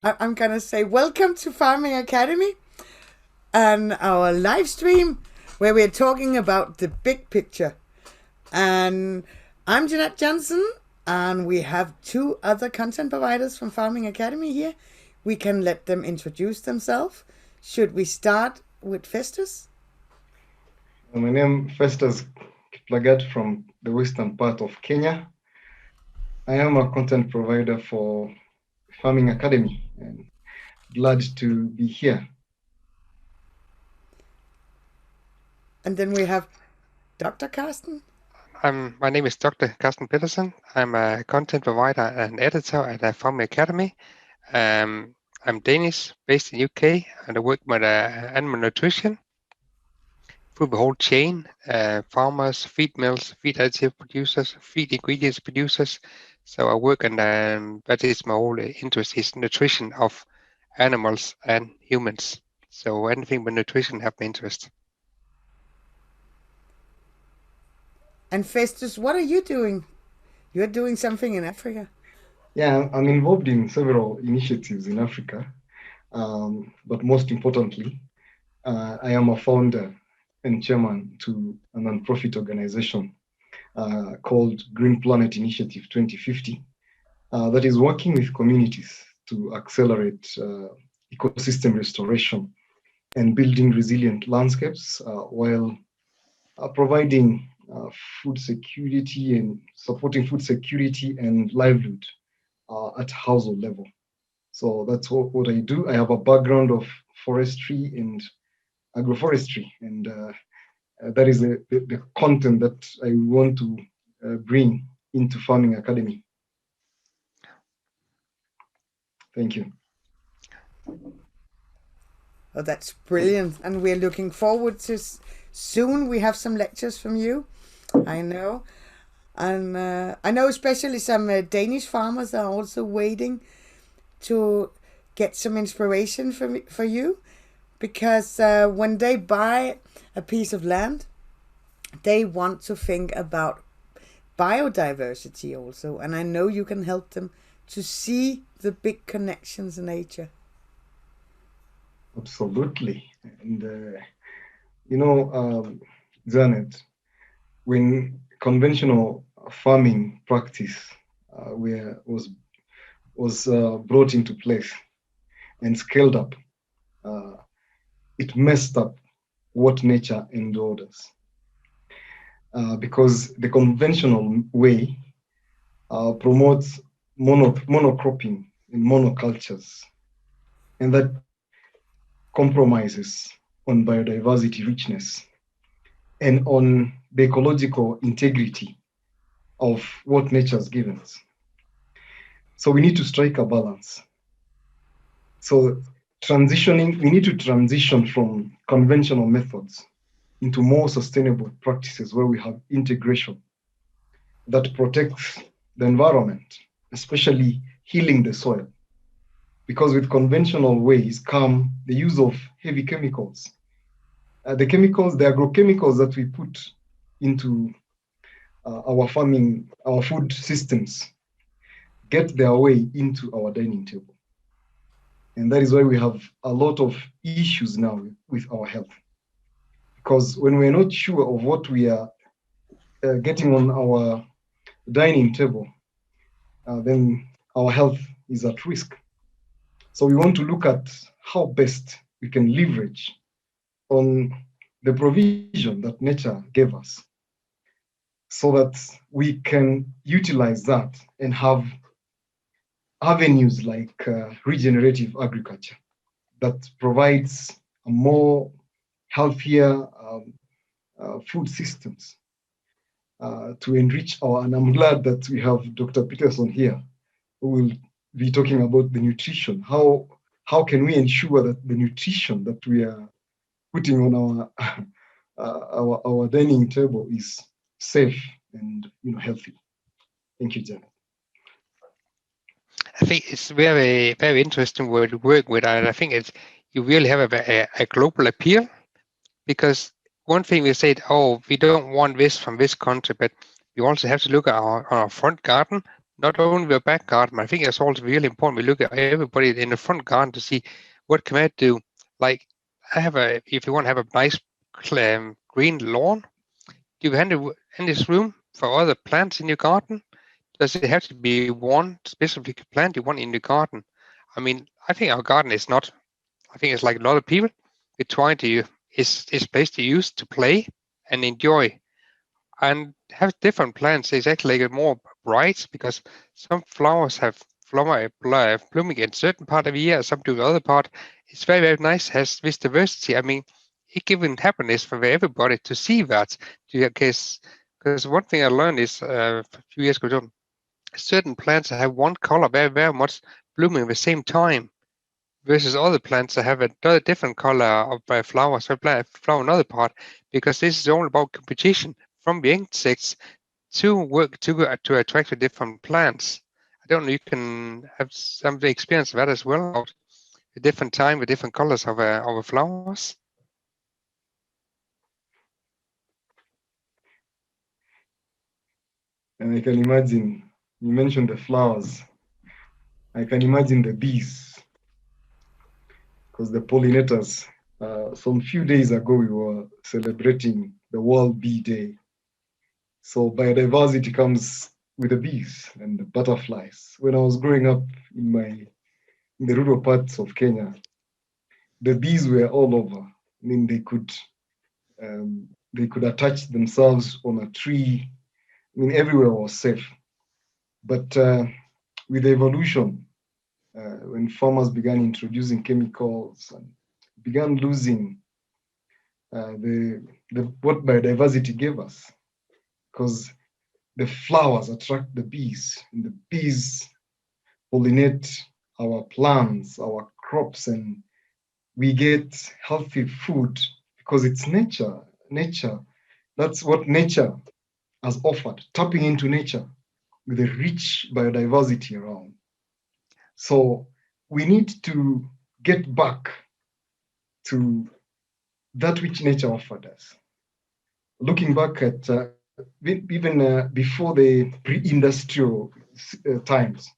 I'm going to say welcome to Farming Academy and our live stream where we're talking about the big picture. And I'm Jeanette Johnson, and we have two other content providers from Farming Academy here. We can let them introduce themselves. Should we start with Festus? My name is Festus Kiplagat from the western part of Kenya. I am a content provider for Farming Academy and glad to be here. And then we have Dr. Carsten. My name is Dr. Carsten Petersen. I'm a content provider and editor at Farming Academy. I'm Danish, based in UK, and I work with animal nutrition through the whole chain: farmers, feed mills, feed additive producers, feed ingredients producers. So I work, and that is my whole interest is nutrition of animals and humans. So anything with nutrition have my interest. And Festus, what are you doing? You're doing something in Africa. Yeah, I'm involved in several initiatives in Africa, but most importantly, I am a founder and chairman to a non-profit organization called Green Planet Initiative 2050 that is working with communities to accelerate ecosystem restoration and building resilient landscapes while providing food security and supporting food security and livelihood at household level. So that's what I do. I have a background of forestry and agroforestry, and that is the content that I want to bring into Farming Academy. Thank you. Oh, that's brilliant. And we're looking forward to soon we have some lectures from you. I know. And I know especially some Danish farmers are also waiting to get some inspiration for you, because when they buy a piece of land, they want to think about biodiversity also. And I know you can help them to see the big connections in nature. Absolutely. And, Janet, when conventional farming practice was brought into place and scaled up, it messed up what nature endowed us. Because the conventional way promotes monocropping and monocultures, and that compromises on biodiversity richness and on the ecological integrity of what nature has given us. So we need to strike a balance. So we need to transition from conventional methods into more sustainable practices where we have integration that protects the environment, especially healing the soil. Because with conventional ways come the use of heavy chemicals. The agrochemicals that we put into our farming, our food systems, get their way into our dining table. And that is why we have a lot of issues now with our health. Because when we're not sure of what we are getting on our dining table, then our health is at risk. So we want to look at how best we can leverage on the provision that nature gave us so that we can utilize that and have avenues like regenerative agriculture that provides a more healthier food systems to enrich and I'm glad that we have Dr. Peterson here who will be talking about the nutrition. How can we ensure that the nutrition that we are putting on our dining table is safe and healthy? Thank you, Janet. I think it's very, very interesting word to work with, and I think you really have a global appeal, because one thing we said, we don't want this from this country, but we also have to look at our front garden. not only the back garden, I think it's also really important. We look at everybody in the front garden to see what can I do. Like if you want to have a nice green lawn, do you have in this room for other plants in your garden? Does it have to be one specific plant you want in the garden? I mean, I think our garden is not. I think it's like a lot of people. We try to is place to use to play and enjoy and have different plants is actually more bright because some flowers have blooming in certain part of the year, some do the other part. It's very, very nice, has this diversity. I mean, it given happiness for everybody to see that. Because one thing I learned is a few years ago, certain plants have one color very, very much blooming at the same time versus other plants that have a different color of flowers, so flower another part, because this is all about competition from the insects to work to attract the different plants. I don't know, you can have some experience of that as well, about the different time, the different colors of flowers. And I can imagine, you mentioned the flowers. I can imagine the bees, because the pollinators, some few days ago, we were celebrating the World Bee Day. So biodiversity comes with the bees and the butterflies. When I was growing up in the rural parts of Kenya, the bees were all over. I mean, they could attach themselves on a tree. I mean, everywhere was safe. But with evolution, when farmers began introducing chemicals and began losing what biodiversity gave us, because the flowers attract the bees, and the bees pollinate our plants, our crops, and we get healthy food because it's nature. That's what nature has offered, tapping into nature with a rich biodiversity around. So we need to get back to that which nature offered us. Looking back at even before the pre-industrial times,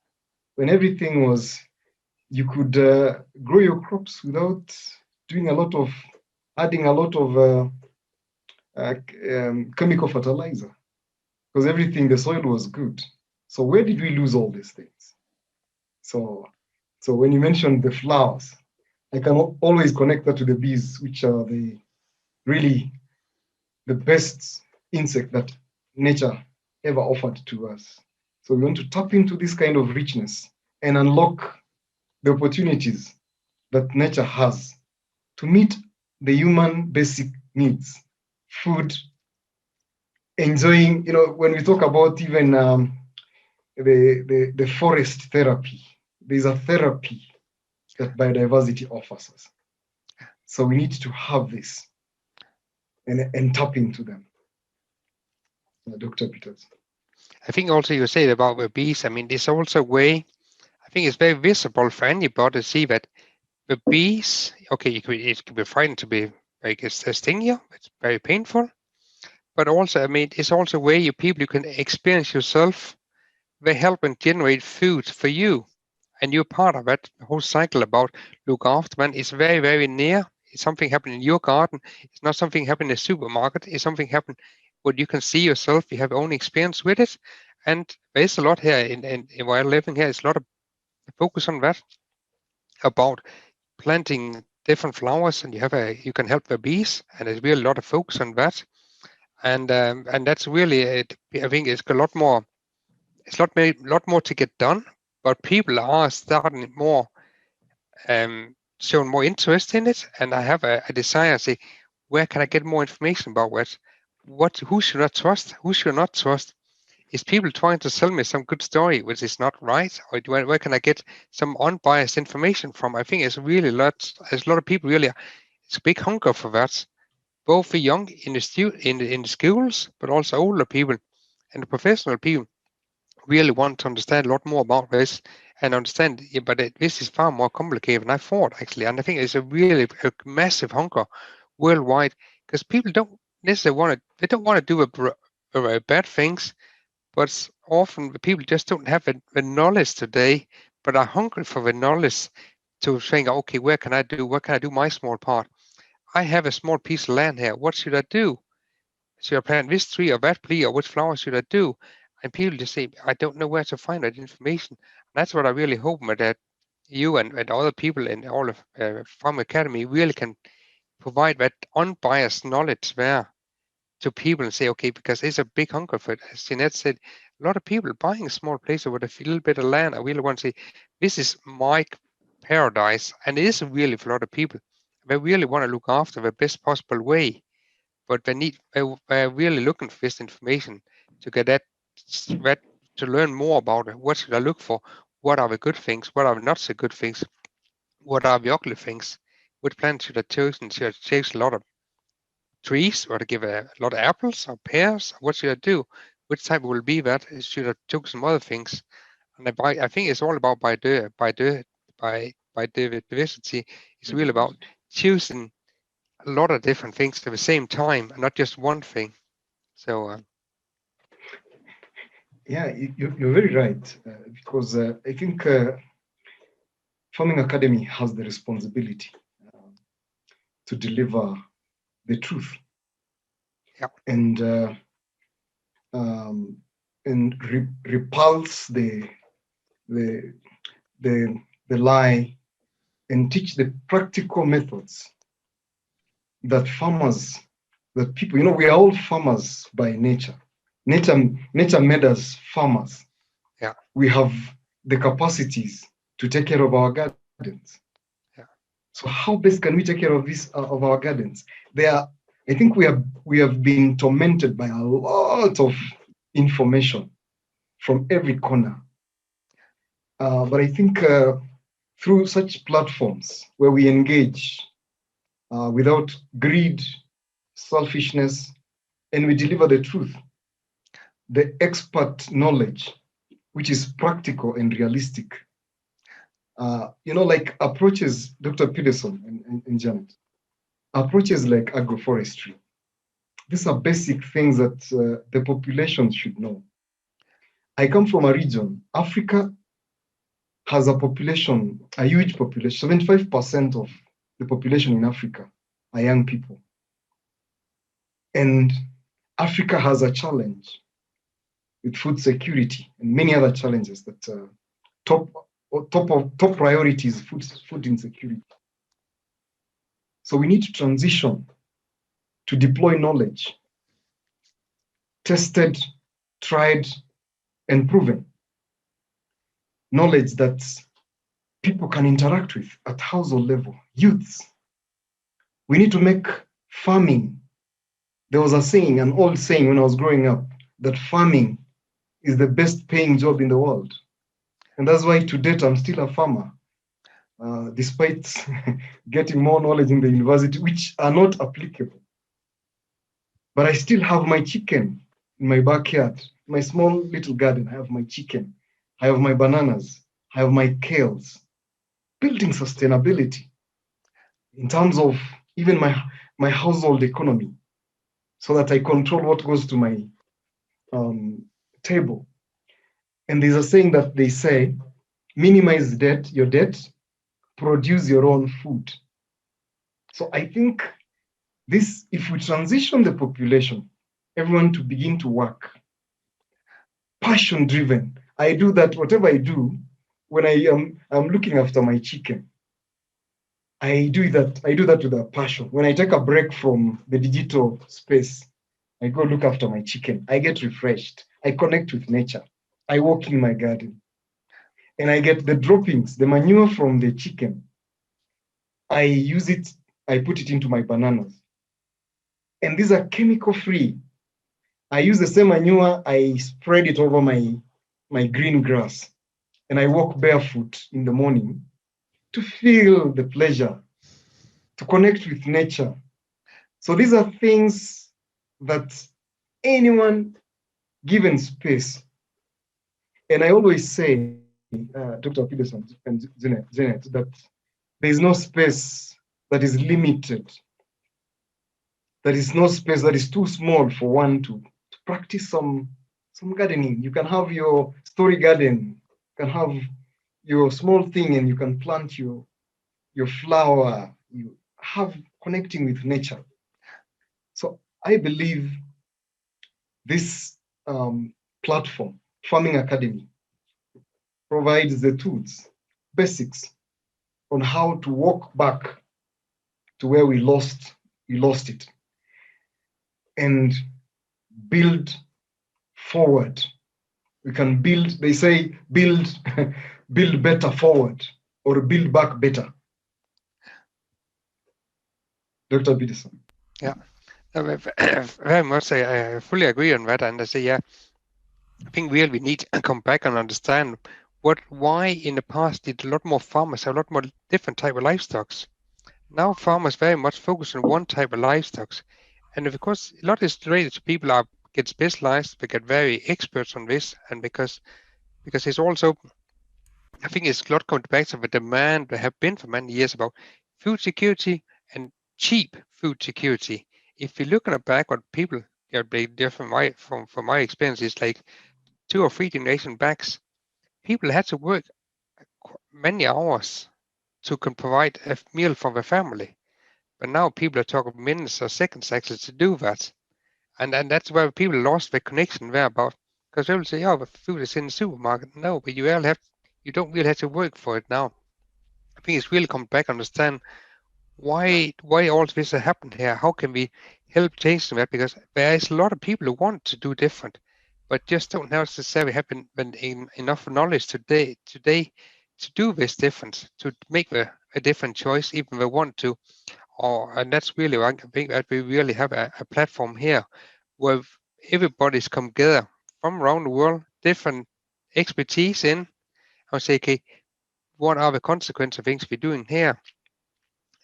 when everything was, you could grow your crops without doing adding a lot of chemical fertilizer, because the soil was good. So where did we lose all these things? So when you mentioned the flowers, I can always connect that to the bees, which are really the best insect that nature ever offered to us. So we want to tap into this kind of richness and unlock the opportunities that nature has to meet the human basic needs: food, enjoying, when we talk about even the forest therapy, there's a therapy that biodiversity offers us. So we need to have this and tap into them. Dr. Peters. I think also you said about the bees, I mean, there's also a way, I think it's very visible for anybody to see that the bees, okay, it could be frightening to be like a sting you, it's very painful, but also, I mean, it's also a way you can experience yourself. They help and generate food for you, and you're part of it. The whole cycle about look after man is very, very near. It's something happening in your garden. It's not something happening in the supermarket. It's something happening what you can see yourself. You have own experience with it, and there's a lot here in while living here. It's a lot of focus on that about planting different flowers, and you can help the bees, and there's really a lot of focus on that, and that's really it. I think it's a lot more. It's lot more to get done, but people are starting more, showing more interest in it, and I have a desire to say, where can I get more information about what who should I trust, who should I not trust? Is people trying to sell me some good story which is not right, or where can I get some unbiased information from? I think it's really there's a lot of people really, it's a big hunger for that, both the young in the schools, but also older people and the professional people really want to understand a lot more about this and understand, but this is far more complicated than I thought actually, and I think it's a really a massive hunger worldwide because people don't necessarily want to. They don't want to do bad things, But often people just don't have the knowledge today, but are hungry for the knowledge to think, okay, what can I do my small part? I have a small piece of land here. What should I do? Should I plant this tree or that tree, or which flower should I do? And people just say, I don't know where to find that information. And that's what I really hope that you and other people in all of Farm Academy really can provide that unbiased knowledge there to people and say, okay, because there's a big hunger for it. As Jeanette said, a lot of people buying a small place with a little bit of land, I really want to say, this is my paradise. And it is really for a lot of people. They really want to look after the best possible way, but they're really looking for this information to get that to learn more about it. What should I look for? What are the good things? What are the not so good things? What are the ugly things? Which plant should I choose? And should I choose a lot of trees, or to give a lot of apples or pears? What should I do? Which type will be that? Should I choose some other things? And I think it's all about biodiversity. It's really about choosing a lot of different things at the same time, and not just one thing. So Yeah, you're very right, because I think Farming Academy has the responsibility to deliver the truth, yeah, and repulse the lie, and teach the practical methods that farmers, that people, we are all farmers by nature. Nature made us farmers. yeah, We have the capacities to take care of our gardens. yeah. So how best can we take care of of our gardens? I think we have been tormented by a lot of information from every corner. But I think through such platforms where we engage without greed, selfishness, and we deliver the truth, the expert knowledge, which is practical and realistic. Like approaches, Dr. Peterson and Janet, approaches like agroforestry. These are basic things that the population should know. I come from a region, Africa has a population, a huge population. 75% of the population in Africa are young people. And Africa has a challenge with food security and many other challenges that top priority is food insecurity. So we need to transition to deploy knowledge, tested, tried, and proven. Knowledge that people can interact with at household level, youths. We need to make farming. There was a saying, an old saying when I was growing up, that farming is the best paying job in the world. And that's why to date, I'm still a farmer, despite getting more knowledge in the university, which are not applicable. But I still have my chicken in my backyard, my small little garden. I have my chicken, I have my bananas, I have my kales. Building sustainability in terms of even my household economy, so that I control what goes to my table. And there's a saying that they say, minimize your debt, produce your own food. So I think this, if we transition the population, everyone to begin to work, passion driven. I do that, whatever I do, when I'm looking after my chicken, I do that with a passion. When I take a break from the digital space, I go look after my chicken. I get refreshed. I connect with nature. I walk in my garden. And I get the droppings, the manure from the chicken. I use it, I put it into my bananas. And these are chemical free. I use the same manure, I spread it over my green grass. And I walk barefoot in the morning to feel the pleasure, to connect with nature. So these are things that anyone given space. And I always say, Dr. Peterson and Janet, that there is no space that is limited. There is no space that is too small for one to practice some some gardening. You can have your story garden. You can have your small thing, and you can plant your flower. You have connecting with nature. So I believe this platform, Farming Academy, provides the tools, basics on how to walk back to where we lost it, and build forward. We can build, they say, build build better forward, or build back better. Dr. Peterson. Yeah, very much. I fully agree on that, and I say, yeah, I think we need to come back and understand why in the past did a lot more farmers have a lot more different type of livestock. Now farmers very much focus on one type of livestock, and of course a lot is related to people get specialized, they get very experts on this, and because it's also, I think it's a lot coming back to the demand there have been for many years about food security and cheap food security. If you look at it back, what people from my experience is like 2 or 3 generations back, people had to work many hours to can provide a meal for their family. But now people are talking minutes or seconds actually to do that. And that's where people lost their connection there about, because they will say, oh, the food is in the supermarket. No, but you don't really have to work for it now. I think it's really come back and understand why all this has happened here. How can we help change that? Because there is a lot of people who want to do different, but just don't necessarily have enough knowledge today to do this difference, to make a different choice, even if they want to. And that's really, I think that we really have a platform here where everybody's come together from around the world, different expertise in, and say, okay, what are the consequences of things we're doing here?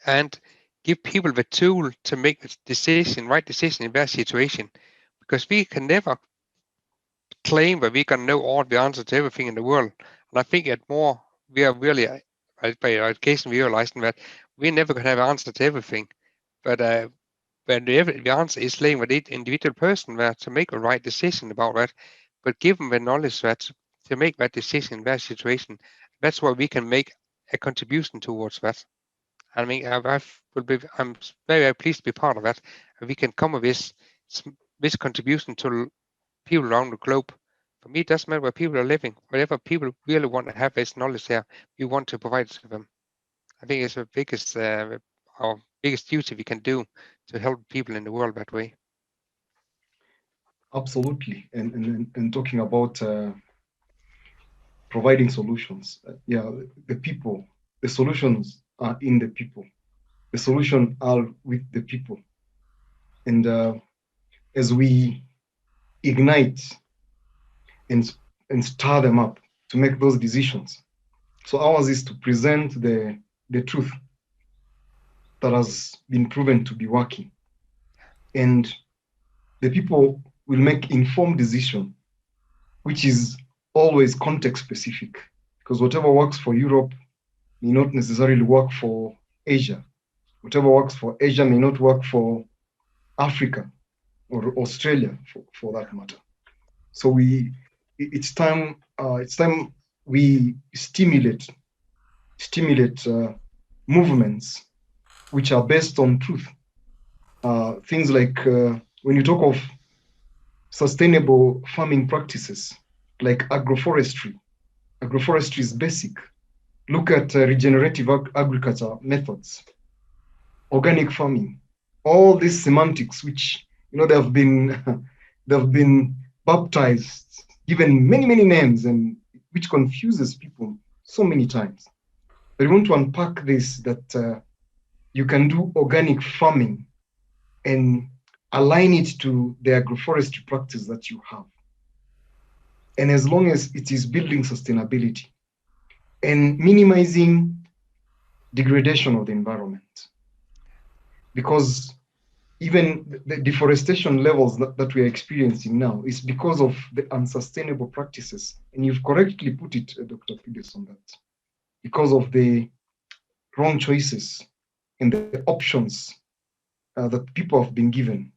And give people the tool to make the right decision in their situation. Because we can never claim that we can know all the answers to everything in the world. And I think we are really, by education, realizing that we never can have an answer to everything. But when the answer is laying with each individual person there to make a right decision about that, but give them the knowledge that to make that decision in their situation, that's where we can make a contribution towards that. I mean, I'm very, very pleased to be part of that. We can come with this contribution to people around the globe. For me, it doesn't matter where people are living. Whatever people really want to have this knowledge there, we want to provide it to them. I think it's our biggest duty we can do to help people in the world that way. Absolutely, and talking about providing solutions. The people, the solutions are in the people. The solution are with the people. And as we ignite and stir them up to make those decisions. So ours is to present the truth that has been proven to be working. And the people will make informed decision, which is always context specific, because whatever works for Europe may not necessarily work for Asia. Whatever works for Asia may not work for Africa or Australia, for that matter. So it's time we stimulate movements which are based on truth. Things like when you talk of sustainable farming practices, like agroforestry is basic. Look at regenerative agriculture methods, organic farming, all these semantics, which they have been baptized, given many names, and which confuses people so many times. But we want to unpack this, that you can do organic farming and align it to the agroforestry practice that you have. And as long as it is building sustainability and minimizing degradation of the environment, because even the deforestation levels that we are experiencing now is because of the unsustainable practices. And you've correctly put it, Dr. Peterson, that because of the wrong choices and the options that people have been given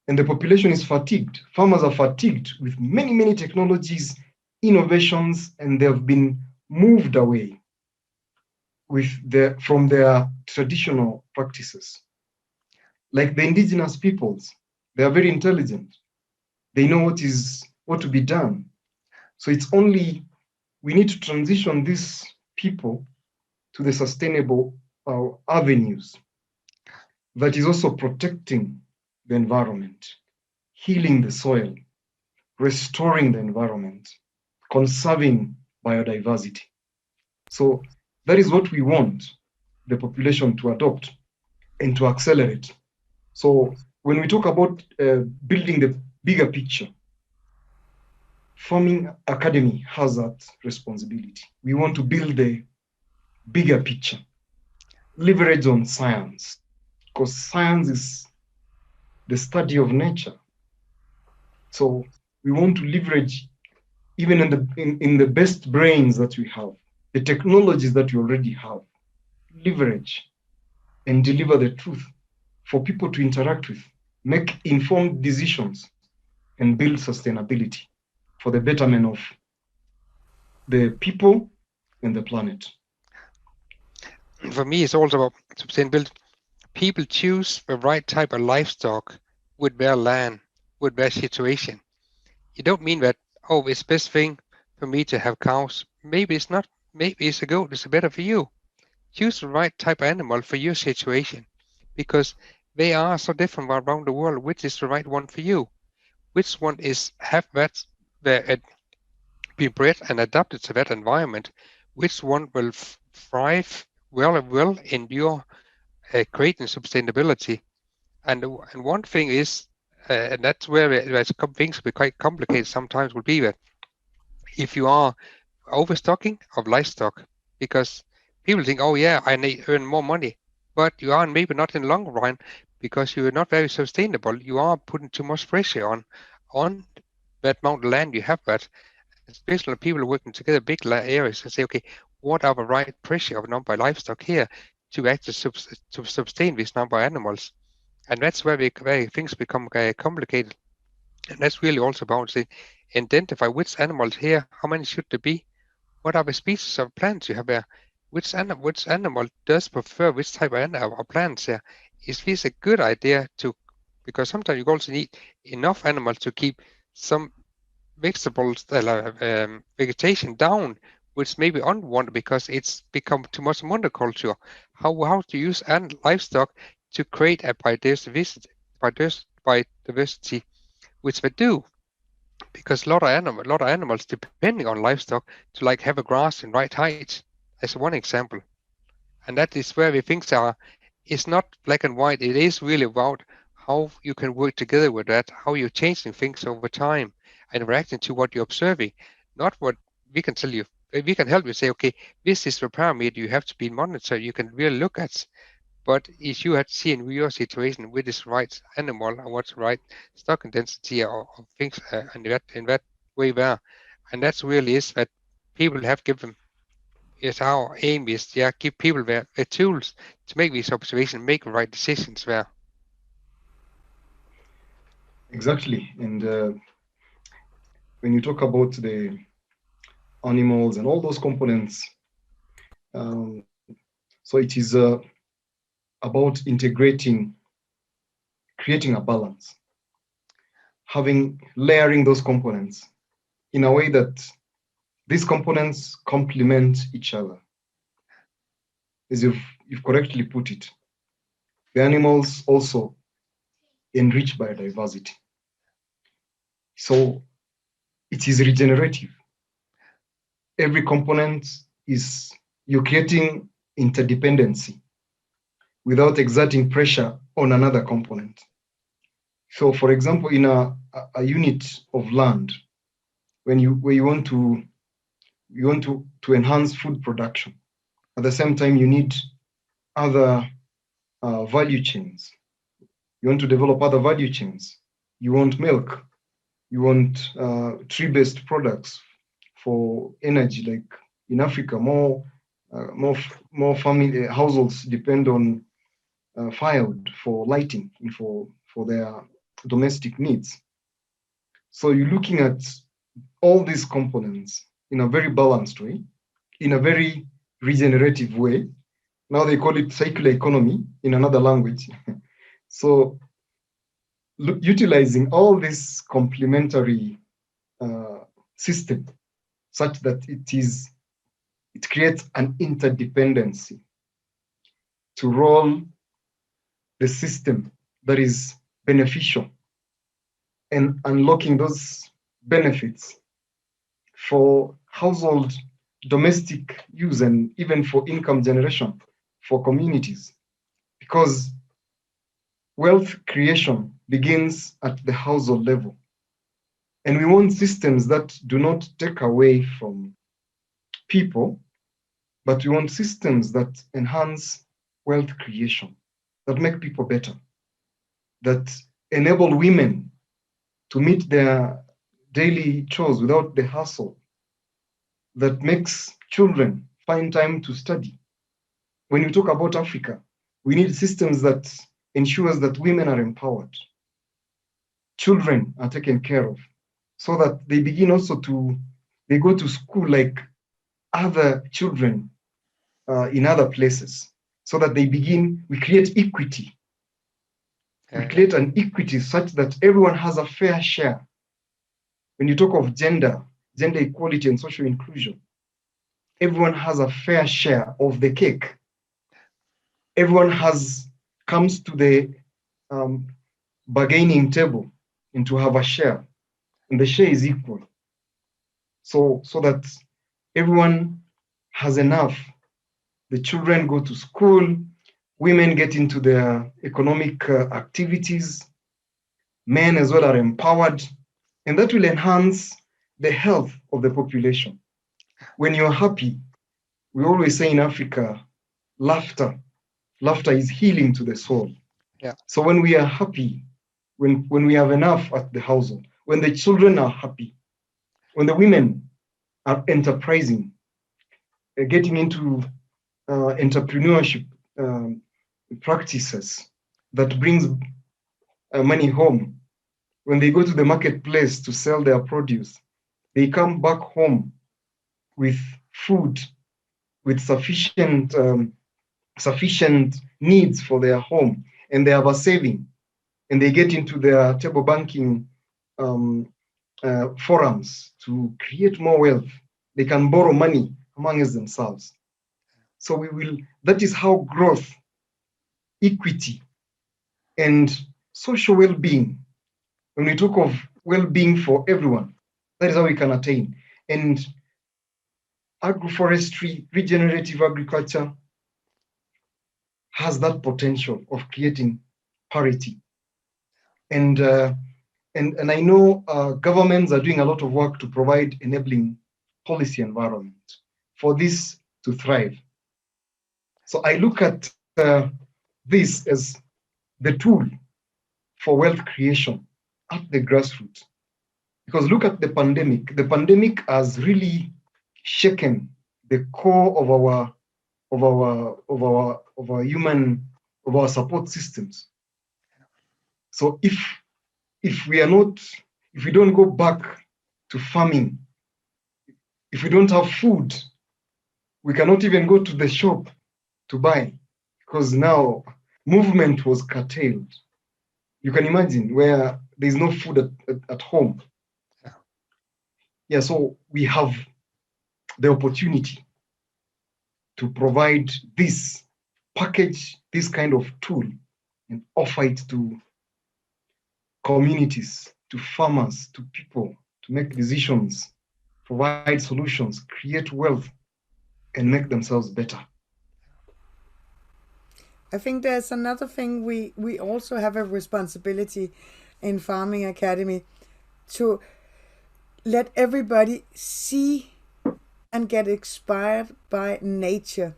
And the population is fatigued. Farmers are fatigued with many, many technologies, innovations, and they have been moved away from their traditional practices. Like the indigenous peoples, they are very intelligent. They know what to be done. So it's only, we need to transition these people to the sustainable avenues that is also protecting the environment, healing the soil, restoring the environment, conserving biodiversity. So that is what we want the population to adopt and to accelerate. So when we talk about building the bigger picture, Farming Academy has that responsibility. We want to build the bigger picture, leverage on science, because science is the study of nature. So we want to leverage even in the best brains that we have, the technologies that we already have, leverage and deliver the truth for people to interact with, make informed decisions, and build sustainability for the betterment of the people and the planet. For me, it's also about sustainability. People choose the right type of livestock with their land, with their situation. You don't mean that, oh, it's best thing for me to have cows. Maybe it's not. Maybe it's a goat. It's better for you. Choose the right type of animal for your situation, because they are so different around the world. Which is the right one for you? Which one is have that be bred and adapted to that environment? Which one will thrive will endure creating sustainability? And one thing is, and that's where things be quite complicated sometimes, would be that if you are overstocking of livestock, because people think, oh yeah, I need earn more money, but you are maybe not in the long run because you are not very sustainable. You are putting too much pressure on that amount of land you have, but especially people working together big areas and say, okay, what are the right pressure of number of livestock here to actually to sustain this number of animals? And that's where things become complicated. And that's really also about say, identify which animals here, how many should there be, what are the species of plants you have there, which animal does prefer which type of plants there. Is this a good idea to, because sometimes you also need enough animals to keep some vegetables, vegetation down, which may be unwanted because it's become too much monoculture. How to use livestock to create a biodiversity, which they do, because a lot of animals depending on livestock to like have a grass in right height, as one example. And that is where the things are. It's not black and white. It is really about how you can work together with that, how you're changing things over time and reacting to what you're observing, not what we can tell you. We can help you say, okay, this is the parameter you have to be monitored. You can really look at. But if you had seen your situation with this right animal and what's right stock density or things in that way there, and that's really is that people have given is our aim is give people the tools to make these observations, make the right decisions there. Exactly. And when you talk about the animals and all those components, so it is about integrating, creating a balance, layering those components in a way that these components complement each other. As you've correctly put it, the animals also enrich biodiversity. So it is regenerative. Every component is, you're creating interdependency without exerting pressure on another component. So for example, in a unit of land, where you want to enhance food production, at the same time you need other value chains. You want to develop other value chains. You want milk. You want tree-based products for energy. Like in Africa, more family households depend on firewood for lighting and for their domestic needs. So you're looking at all these components in a very balanced way, in a very regenerative way. Now they call it circular economy in another language. So utilizing all this complementary system such that it creates an interdependency to roll the system that is beneficial and unlocking those benefits for household domestic use and even for income generation for communities, because wealth creation begins at the household level. And we want systems that do not take away from people, but we want systems that enhance wealth creation, that make people better, that enable women to meet their daily chores without the hassle, that makes children find time to study. When you talk about Africa, we need systems that ensures that women are empowered, children are taken care of, so that they begin also they go to school like other children in other places, so that we create equity. We create an equity such that everyone has a fair share. When you talk of gender equality and social inclusion, everyone has a fair share of the cake. Everyone comes to the bargaining table and to have a share, and the share is equal. So that everyone has enough. The children go to school, women get into their economic activities, men as well are empowered, and that will enhance the health of the population. When you're happy, we always say in Africa, laughter is healing to the soul. Yeah. So when we are happy, when we have enough at the household, when the children are happy, when the women are enterprising, getting into entrepreneurship practices that brings money home, when they go to the marketplace to sell their produce, they come back home with food, with sufficient needs for their home, and they have a saving, and they get into their table banking forums to create more wealth. They can borrow money amongst themselves. So that is how growth, equity, and social well-being, when we talk of well-being for everyone, that is how we can attain. And agroforestry, regenerative agriculture has that potential of creating parity. And I know governments are doing a lot of work to provide enabling policy environment for this to thrive. So I look at this as the tool for wealth creation at the grassroots. Because look at the pandemic. The pandemic has really shaken the core of our support systems. So if we don't go back to farming, if we don't have food, we cannot even go to the shop to buy, because now movement was curtailed. You can imagine where there's no food at home. Yeah, so we have the opportunity to provide this package, this kind of tool, and offer it to communities, to farmers, to people, to make decisions, provide solutions, create wealth, and make themselves better. I think there's another thing we also have a responsibility in Farming Academy to let everybody see and get inspired by nature.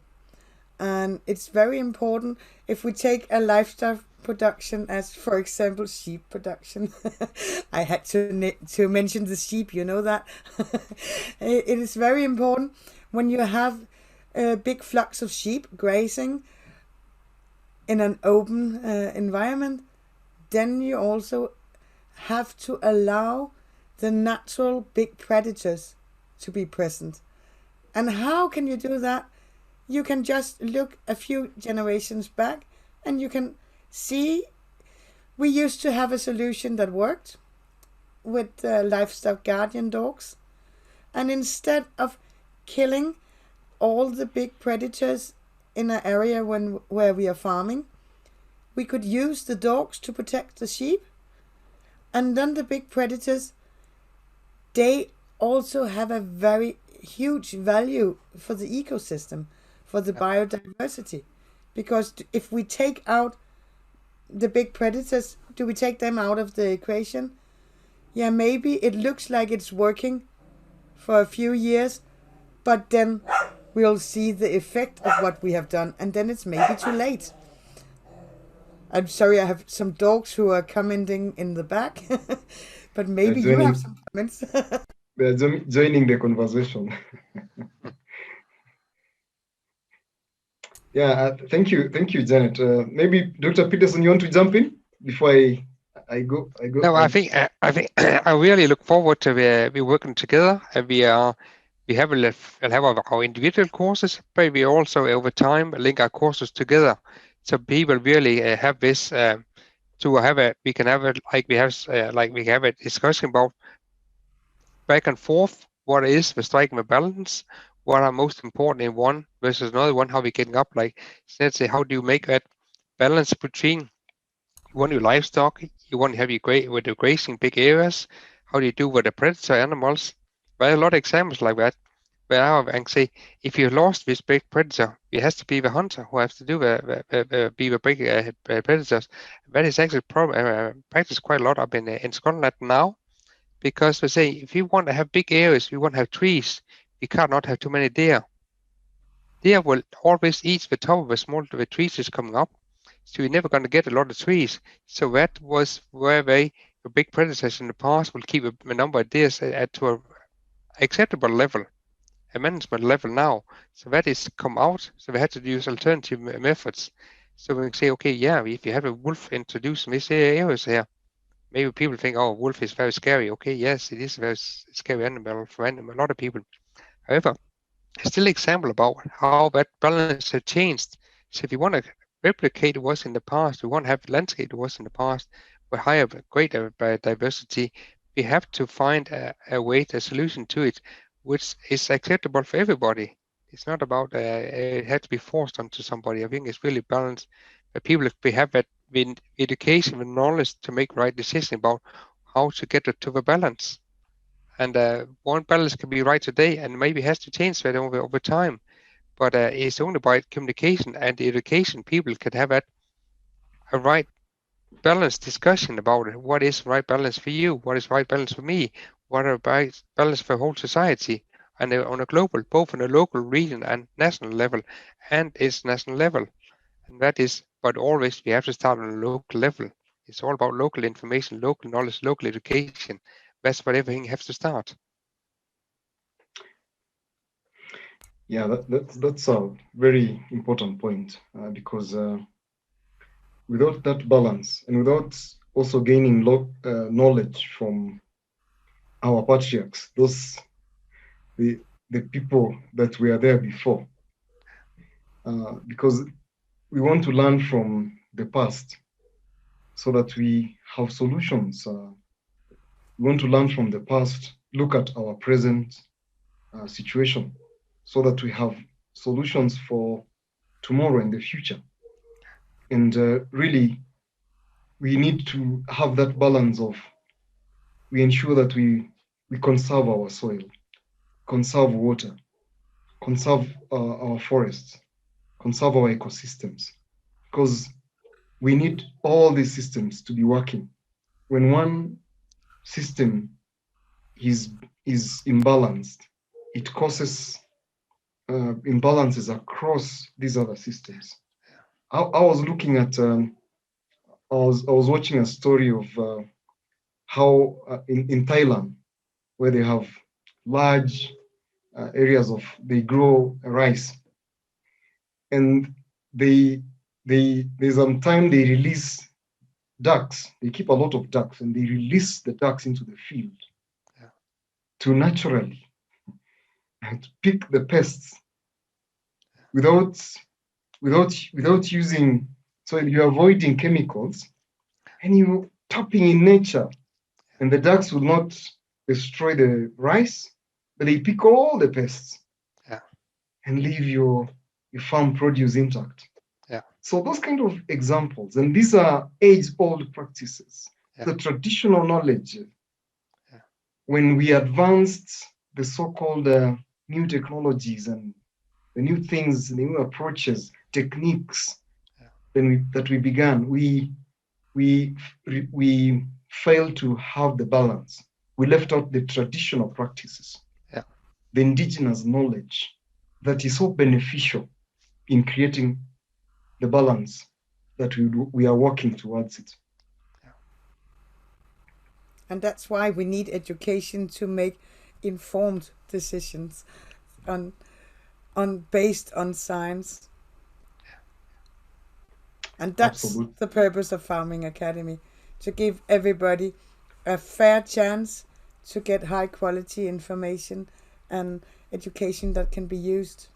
And it's very important if we take a livestock production as, for example, sheep production. I had to mention the sheep, you know that. It is very important when you have big flocks of sheep grazing in an open environment, then you also have to allow the natural big predators to be present. And how can you do that? You can just look a few generations back and you can see we used to have a solution that worked with livestock guardian dogs. And instead of killing all the big predators in an area where we are farming, we could use the dogs to protect the sheep. And then the big predators, they also have a very huge value for the ecosystem, for the biodiversity. Because if we take out the big predators, do we take them out of the equation? Yeah, maybe it looks like it's working for a few years, but then we'll see the effect of what we have done, and then it's maybe too late. I'm sorry, I have some dogs who are commenting in the back, but maybe you have some comments. They're joining the conversation. Yeah, thank you, Janet. Maybe Dr. Peterson, you want to jump in before I go? No, I think I really look forward to we working together, and we have our individual courses, but we also over time link our courses together, so people really have this to have we can have it like we have a discussion about back and forth. What is the striking the balance? What are most important in one versus another one? How we getting up? Like, let's say, how do you make that balance between you want your livestock, you want to have your with the grazing big areas? How do you do with the predator animals? There are a lot of examples like that. Where I can say, if you lost this big predator, it has to be the hunter who has to do be the big predators. That is actually practiced quite a lot up in Scotland now. Because we say, if you want to have big areas, you want to have trees, you cannot have too many deer. Deer will always eat the top of the trees is coming up, so you're never going to get a lot of trees. So that was where the big predators in the past will keep the number of deer to an acceptable level, a management level now. So that is come out, so we had to use alternative methods. So we can say, okay, yeah, if you have a wolf introduced in these areas here, maybe people think, oh, wolf is very scary. Okay, yes, it is a very scary animal for a lot of people. However, still example about how that balance has changed. So if you want to replicate what was in the past, we want to have landscape that was in the past with higher, greater biodiversity, we have to find a way, a solution to it, which is acceptable for everybody. It's not about it had to be forced onto somebody. I think it's really balanced. People have that education and knowledge to make right decision about how to get it to the balance. And one balance can be right today and maybe has to change that over time. But it's only by communication and education people can have a right balanced discussion about it. What is right balance for you? What is right balance for me? What are right balance for whole society? And on a global, both on a local, region and national level and international level. And that is, but always we have to start on a local level. It's all about local information, local knowledge, local education. That's where everything has to start. Yeah, that's a very important point because without that balance and without also gaining knowledge from our patriarchs, the people that were there before, because we want to learn from the past so that we have solutions. We want to learn from the past, look at our present situation so that we have solutions for tomorrow and the future. And really, we need to have that balance of we ensure that we conserve our soil, conserve water, conserve our forests, conserve our ecosystems, because we need all these systems to be working. When one system is imbalanced, it causes imbalances across these other systems. I was looking at, I was watching a story of how in Thailand, where they have large areas they grow rice, and they sometimes they release ducks, they keep a lot of ducks, and they release the ducks into the field Yeah. to naturally and pick the pests without using, so you're avoiding chemicals and you're tapping in nature, and the ducks will not destroy the rice, but they pick all the pests. Yeah. And leave your farm produce intact. Yeah. So those kind of examples, and these are age-old practices, Yeah. the traditional knowledge. Yeah. When we advanced the so-called new technologies and the new things, the new approaches, techniques, that we began, we failed to have the balance. We left out the traditional practices, the indigenous knowledge that is so beneficial in creating the balance that we are working towards it. And that's why we need education to make informed decisions based on science. And that's Absolutely. the purpose of Farming Academy, to give everybody a fair chance to get high quality information and education that can be used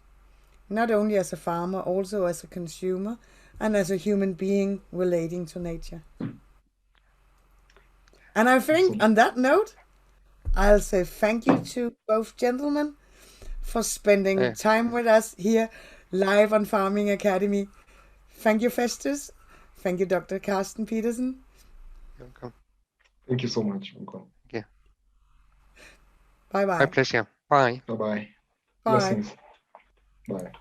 not only as a farmer, also as a consumer and as a human being relating to nature. And I think on that note, I'll say thank you to both gentlemen for spending time with us here live on Farming Academy. Thank you, Festus. Thank you, Dr. Carsten Petersen. You're welcome. Thank you so much. Welcome. Yeah. Bye-bye. My pleasure. Bye. Bye-bye. Bye. Blessings. Bye.